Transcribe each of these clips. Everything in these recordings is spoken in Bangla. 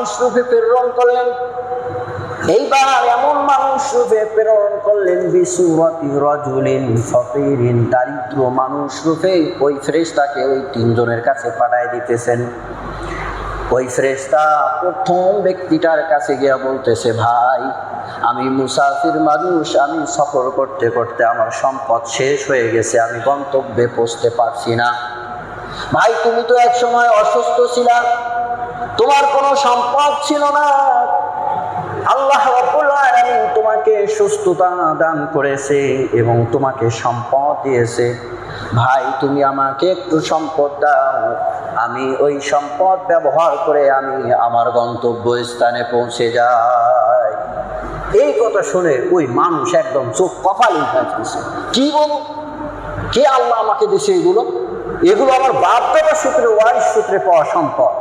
মানুষ রূপে প্রেরণ করলেন। এইবার এমন মানুষ রূপে প্রেরণ করলেন বিসুরতি রাজুলিন ফকিরিন, দারিদ্র মানুষ রূপে ওই ফেরেশতাকে ওই তিনজনের কাছে পাঠায় দিতেছেন। ওই ফেরেশতা প্রথম ব্যক্তিটার কাছে গিয়া বলতেছে, ভাই আমি মুসাফির মানুষ, আমি সফর করতে করতে আমার সম্পদ শেষ হয়ে গেছে, আমি গন্তব্যে পৌঁছতে পারছি না। ভাই তুমি তো এক সময় অসুস্থ ছিলা, তোমার কোনো সম্পদ ছিল না, আল্লাহ রাব্বুল আলামিন তোমাকে সুস্থতা দান করেছে এবং তোমাকে সম্পদ দিয়েছে। ভাই তুমি আমাকে একটু সম্পদ দাও, আমি ওই সম্পদ ব্যবহার করে আমি আমার গন্তব্য স্থানে পৌঁছে যাই। এই কথা শুনে ওই মানুষ একদম চোখ কপালে উঠাইতেছে, কি বলো, কে আল্লাহ আমাকে দিয়েছে এগুলো? এগুলো আমার বাপ দাদার সূত্রে, ওয়ারিশ সূত্রে পাওয়া সম্পদ,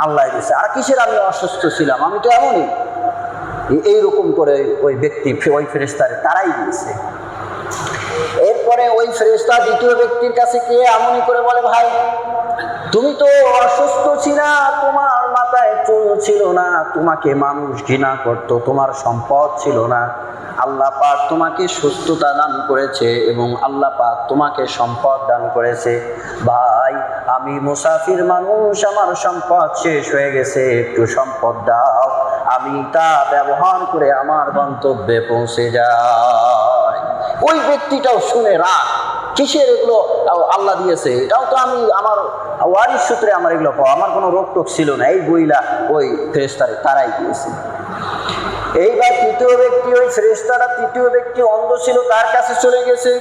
আল্লাহ দিয়েছে। আর কিসের আমি অসুস্থ ছিলাম, আমি তো এমনই। এইরকম করে ওই ব্যক্তি ওই ফেরেশতারে তারাই দিয়েছে। এরপরে ওই ফেরেশতা দ্বিতীয় ব্যক্তির কাছে গিয়ে এমনই করে বলে, ভাই তুমি তো অসুস্থ ছিলা, তোমার মাথায় চুল ছিল না, তোমাকে মানুষ ঘৃণা করতো, তোমার সম্পদ ছিল না, আল্লাহ পাক তোমাকে সুস্থতা দান করেছে এবং আল্লাহ পাক তোমাকে সম্পদ দান করেছে। ভাই আমি মুসাফির মানুষ, আমার সম্পদ শেষ হয়ে গেছে, একটু সম্পদ দাও, আমি তা ব্যবহার করে আমার গন্তব্যে পৌঁছে যাই। ওই ব্যক্তিটাও শুনে রাগ, কিসের এগুলো আল্লাহ দিয়েছে, এটাও তো আমি আমার ওয়ারিশ সূত্রে আমার এগুলো পাওয়া, আমার কোনো রোগ টোক ছিল না, এই বইলা ওই ফেরেশতারে তারাই দিয়েছে। এইবার তৃতীয় ব্যক্তি, ওই ফেরেশতারা তৃতীয় ব্যক্তি অন্ধ ছিল, তার কাছে চলে গেছে।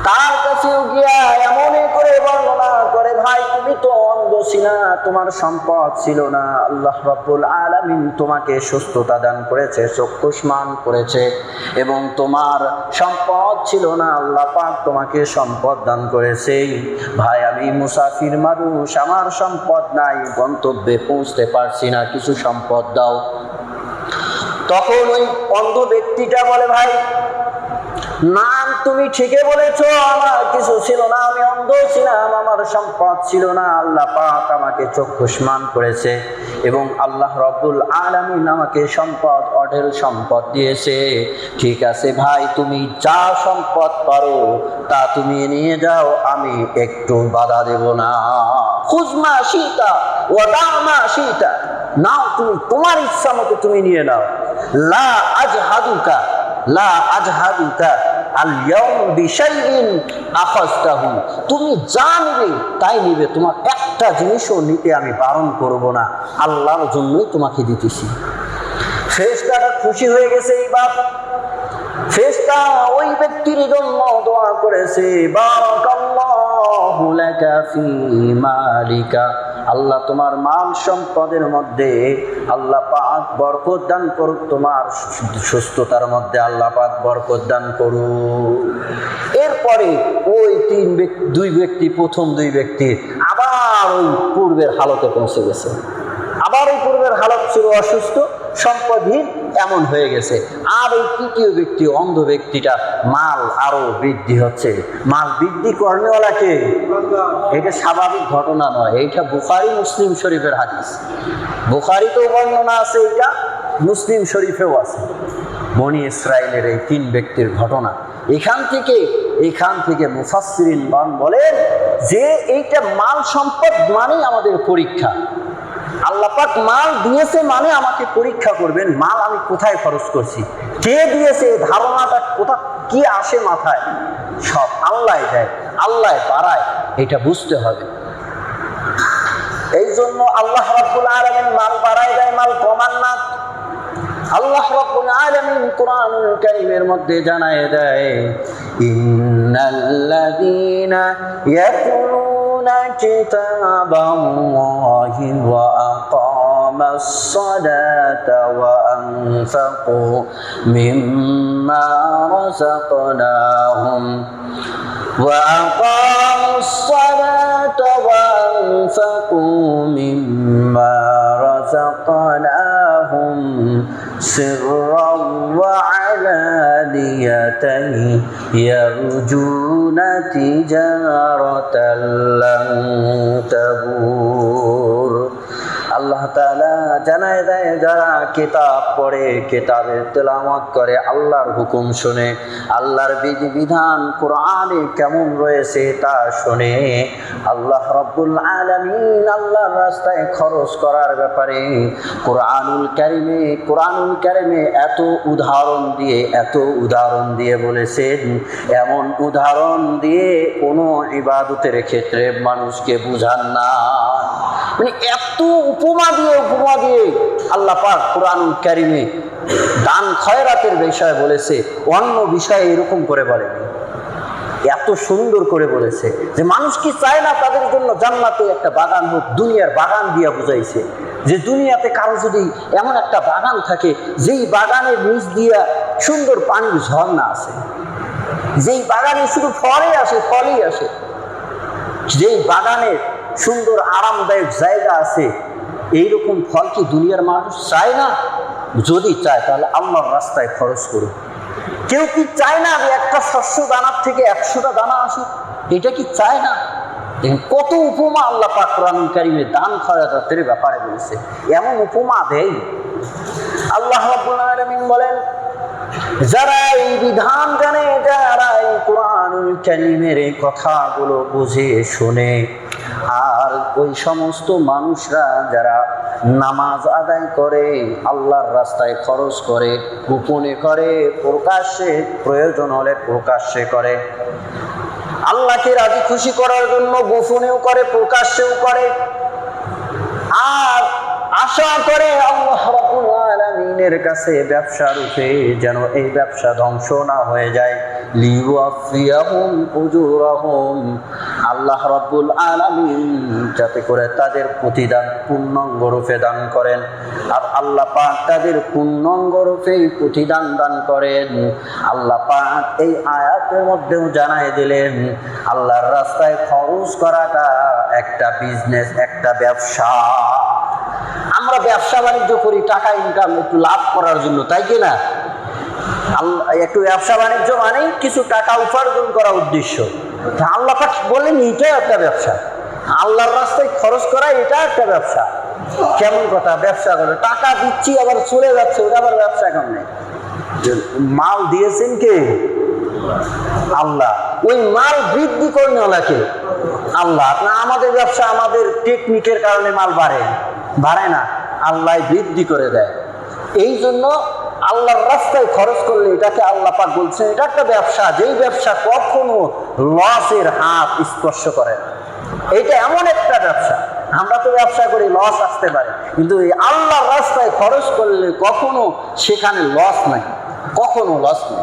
তার কাছেও গিয়া এমনই করে বর্ণনা করে, ভাই তুমি তো অন্ধ ছিলা, তোমার সম্পদ ছিল না, আল্লাহ রাব্বুল আলামিন তোমাকে সুস্থতা দান করেছে, চক্ষুষ্মান করেছে এবং তোমার সম্পদ ছিল না, আল্লাহ পাক তোমাকে সম্পদ দান করেছে। ভাই আমি মুসাফির মানুষ, আমার সম্পদ নাই, গন্তব্যে পৌঁছতে পারছি না, কিছু সম্পদ দাও। তখন ওই অন্ধ ব্যক্তিটা বলে, ভাই না তুমি ঠিকই বলেছো, আমার কিছু ছিল না, আমি অন্ধ ছিলাম, আমার সম্পদ ছিল না, আল্লাহ পাক আমাকে চক্ষুষ্মান করেছে এবং আল্লাহ রাব্বুল আলামিন আমাকে সম্পদ, অঢেল সম্পদ দিয়েছে। ঠিক আছে ভাই, তুমি যা সম্পদ পারো তা তুমি নিয়ে যাও, আমি একটু বাধা দেব না। খুজমা শীতা ও দামা শীতা, নাও তুমি তোমার ইচ্ছা মতো তুমি নিয়ে নাও। লা আজহাদুকা লা আজহাদুকা আল ইয়াউম বিশাইইন আখাযতাহু, তুমি যা নিবে তাই নিবে, তোমার একটা জিনিসও নিতে আমি বারণ করব না, আল্লাহর জন্যই তোমাকে দিতেছি। ফেরেশতারা খুশি হয়ে গেছে। এইবার ফেরেশতা ওই ব্যক্তির জন্য দোয়া করেছে, বারাকাল্লাহু লাকা ফি মালিকা, আল্লাহ তোমার মাল সম্পদের মধ্যে আল্লাহ পাক বরকত দান করুক, তোমার সুস্থতার মধ্যে আল্লাহ পাক বরকত দান করুক। এরপরে ওই দুই ব্যক্তি, প্রথম দুই ব্যক্তি আবার ওই পূর্বের হালতে পৌঁছে গেছে। আবার ওই পূর্বের হালত ছিল অসুস্থ, সম্পদহীন, এমন হয়ে গেছে। আর এই তৃতীয় ব্যক্তি, অন্ধ ব্যক্তিটা, মাল আরো বৃদ্ধি হচ্ছে। মাল বৃদ্ধি করনেওয়ালাকে, এটা স্বাভাবিক ঘটনা নয়, এইটা বুখারী মুসলিম শরীফের হাদিস। বুখারীতেও বর্ণনা আছে, এটা মুসলিম শরীফেও আছে। বনি ইসরাইলের এই তিন ব্যক্তির ঘটনা। এখান থেকে মুফাসসিরিনগণ বলেন যে এইটা মাল সম্পদ মানেই আমাদের পরীক্ষা। আল্লাহ পাক মাল দিয়েছে মানে আমাকে পরীক্ষা করবেন, মাল আমি কোথায় খরচ করছি, কে দিয়েছে, ধারণাটা কোথা কি আসে মাথায়, সব আল্লাহ দেয়, আল্লাহ বাড়ায়, এটা বুঝতে হবে। এই জন্য আল্লাহ রাব্বুল আলামিন মাল বাড়ায় দেয়, মাল কমান না। আল্লাহ রাব্বুল আলামিন কোরআনুল কারীমের মধ্যে জানায় দেয়, ইন্নাল্লাযীনা ইয়াতলুনা কিতাবাল্লাহি ওয়া আকামাস সালাতা ওয়া আনফাকু মিম্মা রাযাকনাহুম وأقاموا الصلاة وأنفقوا مما رزقناهم سرا وعلانية يرجون تجارة لن تبور আল্লাহ তাআলা জানায় দেয়, যারা কিতাব পড়ে, কিতাবের তেলাওয়াত করে, আল্লাহর হুকুম শুনে, আল্লাহর বিধিবিধান কোরআনে কেমন রয়েছে তা শুনে, আল্লাহ রাব্বুল আলামিন আল্লাহর রাস্তায় খরচ করার ব্যাপারে কোরআনুল কারিমে এত উদাহরণ দিয়ে বলেছেন, এমন উদাহরণ দিয়ে কোনো ইবাদতের ক্ষেত্রে মানুষকে বুঝান না। মানে এত উপমা দিয়ে আল্লাহ পাক কোরআনুল কারিমে দান খয়রাতের বিষয়ে বলেছে, অন্য বিষয়ে এরকম করে বলেনি। এত সুন্দর করে বলেছে যে মানুষ কি চায় না তাদের জন্য জান্নাতে একটা বাগান হোক, দুনিয়ার বাগান দিয়া বুঝাইছে যে দুনিয়াতে কারো যদি এমন একটা বাগান থাকে, যেই বাগানের নিচ দিয়া সুন্দর পানির ঝর্ণা আছে, যেই বাগানে শুধু ফলই আসে, যেই বাগানের সুন্দর আরামদায়ক জায়গা আছে, এইরকম ফল কি দুনিয়ার মানুষ চায় না? যদি চায় তাহলে আল্লাহর রাস্তায় খরচ করুন। কেউ কি চায় না যে একটা শস্য দানার থেকে 100টা দানা আসুক? এটা কি চায় না? কত উপমা আল্লাহ পাক কোরআনুল কারীমে দান খয়রাতের ব্যাপারে বলেছে, এমন উপমা দেয়। আল্লাহ রাব্বুল আলামিন বলেন, যারা এই বিধান জানে, যারা এই কোরআনুল কারীমের এই কথাগুলো বুঝে শুনে, আর ওই সমস্ত মানুষরা যারা নামাজ আদায় করে, আল্লাহর রাস্তায় খরচ করে, গোপনে করে, প্রকাশ্যে, প্রয়োজন হলে প্রকাশ্যে করে, আল্লাহকে রাজি খুশি করার জন্য গোপনেও করে, প্রকাশ্যেও করে, আর আশা করে আল্লাহ রাব্বুল আলামিনের কাছে ব্যবসা রূপে যেন এই ব্যবসা ধ্বংস না হয়ে যায়, লিওয়াফিয়াহুম উজুরাহুম, আল্লাহ রাব্বুল আলামিন যাতে করে তাদের প্রতিদান পূর্ণাঙ্গ রূপে দান করেন। আর আল্লাহ পাক তাদের পূর্ণাঙ্গ রূপে প্রতিদান দান করেন। আল্লাহ পাক এই আয়াতের মধ্যেও জানাই দিলেন, আল্লাহর রাস্তায় খরচ করাটা একটা বিজনেস, একটা ব্যবসা। আমরা ব্যবসা বাণিজ্য করি টাকা ইনকাম, একটু লাভ করার জন্য, তাই কি না? একটু ব্যবসা বাণিজ্য মানে কিছু টাকা উপার্জন করা উদ্দেশ্য। আল্লাহ পাক বলেন এটাই একটা ব্যবসা, আল্লাহর রাস্তায় খরচ করা এটা একটা ব্যবসা। কেমন কথা? ব্যবসা করে টাকা দিচ্ছি আবার চলে যাচ্ছে, ওটা আবার ব্যবসা কেমন? মাল দিয়েছেন কে? আল্লাহ। ওই মাল বৃদ্ধি করেন ওনাকে আল্লাহ। আমাদের ব্যবসা আমাদের টেকনিকের কারণে মাল বাড়ে না, আল্লাহ বৃদ্ধি করে দেয়। এই জন্য আল্লাহর রাস্তায় খরচ করলে এটাকে আল্লাহ পাক বলছেন এটা একটা ব্যবসা, যেই ব্যবসা কখনো লসের হাত স্পর্শ করে না। এটা এমন একটা ব্যবসা। আমরা তো ব্যবসা করি, লস আসতে পারে, কিন্তু এই আল্লাহর রাস্তায় খরচ করলে কখনো সেখানে লস নাই, কখনো লস নেই।